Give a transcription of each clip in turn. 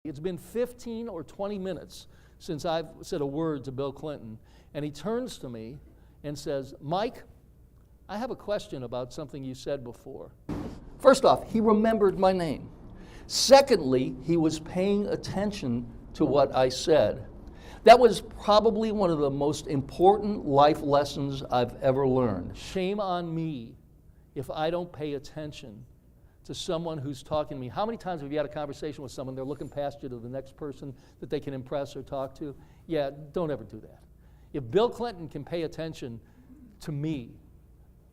It's been 15 or 20 minutes since I've said a word to Bill Clinton, and he turns to me and says, Mike, I have a question about something you said before. First off, he remembered my name. Secondly, he was paying attention to what I said. That was probably one of the most important life lessons I've ever learned. Shame on me if I don't pay attention to someone who's talking to me. How many times have you had a conversation with someone, they're looking past you to the next person that they can impress or talk to? Yeah, don't ever do that. If Bill Clinton can pay attention to me,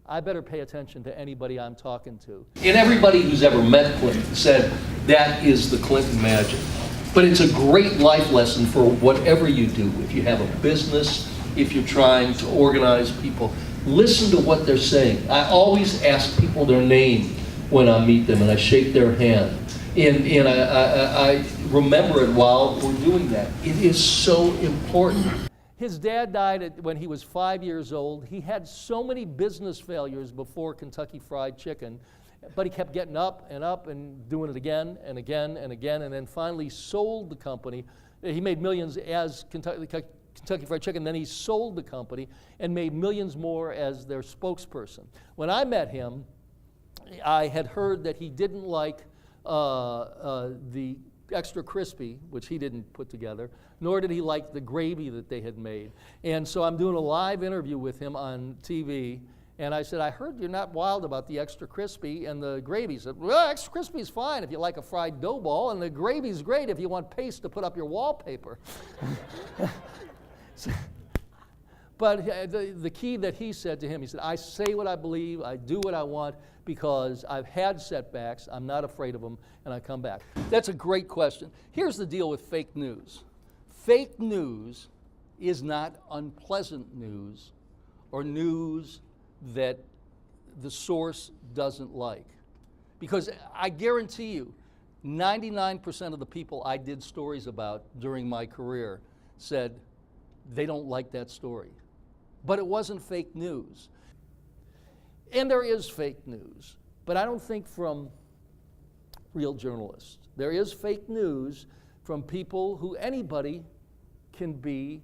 I better pay attention to anybody I'm talking to. And everybody who's ever met Clinton said that is the Clinton magic. But it's a great life lesson for whatever you do. If you have a business, if you're trying to organize people, listen to what they're saying. I always ask people their name when I meet them, and I shake their hand. And I remember it while we're doing that. It is so important. His dad died when he was 5 years old. He had so many business failures before Kentucky Fried Chicken, but he kept getting up and doing it again and again and again, and then finally sold the company. He made millions as Kentucky Fried Chicken, then he sold the company and made millions more as their spokesperson. When I met him, I had heard that he didn't like the extra crispy, which he didn't put together, nor did he like the gravy that they had made. And so I'm doing a live interview with him on TV, and I said, I heard you're not wild about the extra crispy and the gravy. He said, well, extra crispy is fine if you like a fried dough ball, and the gravy's great if you want paste to put up your wallpaper. But the key that he said to him, he said, I say what I believe, I do what I want, because I've had setbacks, I'm not afraid of them, and I come back. That's a great question. Here's the deal with fake news. Fake news is not unpleasant news or news that the source doesn't like. Because I guarantee you, 99% of the people I did stories about during my career said they don't like that story. But it wasn't fake news. And there is fake news, but I don't think from real journalists. There is fake news from people who anybody can be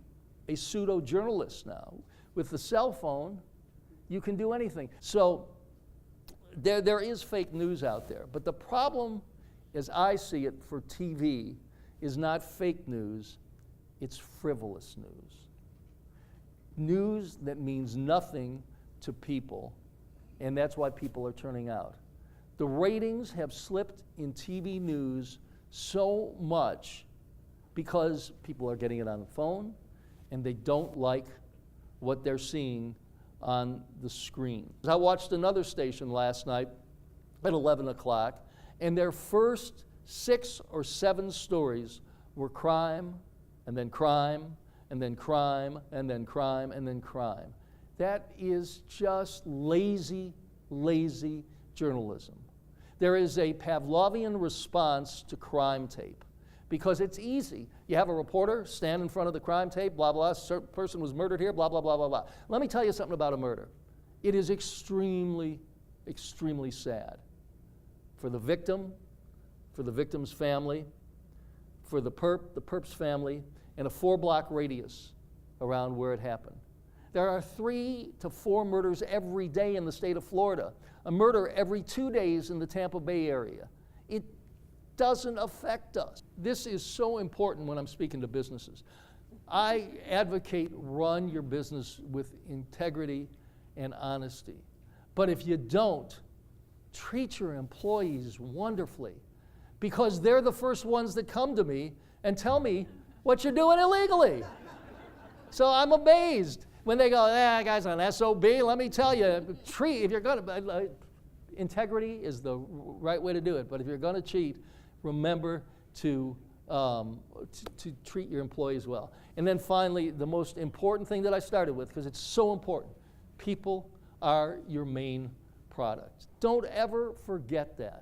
a pseudo-journalist now. With the cell phone, you can do anything. So there is fake news out there, but the problem, as I see it for TV, is not fake news, it's frivolous news. News that means nothing to people, and that's why people are turning out. The ratings have slipped in TV news so much because people are getting it on the phone, and they don't like what they're seeing on the screen. I watched another station last night at 11 o'clock, and their first 6 or 7 stories were crime, and then crime, and then crime, and then crime, and then crime. That is just lazy, lazy journalism. There is a Pavlovian response to crime tape because it's easy. You have a reporter stand in front of the crime tape, blah, blah, certain person was murdered here, blah, blah, blah, blah, blah. Let me tell you something about a murder. It is extremely, extremely sad for the victim, for the victim's family, for the perp's family, and a 4-block radius around where it happened. There are 3 to 4 murders every day in the state of Florida, a murder every 2 days in the Tampa Bay area. It doesn't affect us. This is so important when I'm speaking to businesses. I advocate run your business with integrity and honesty. But if you don't, treat your employees wonderfully, because they're the first ones that come to me and tell me what you're doing illegally. So I'm amazed when they go, guys, on SOB, let me tell you, if you're gonna, integrity is the right way to do it, but if you're gonna cheat, remember to treat your employees well. And then finally, the most important thing that I started with, because it's so important, people are your main product. Don't ever forget that.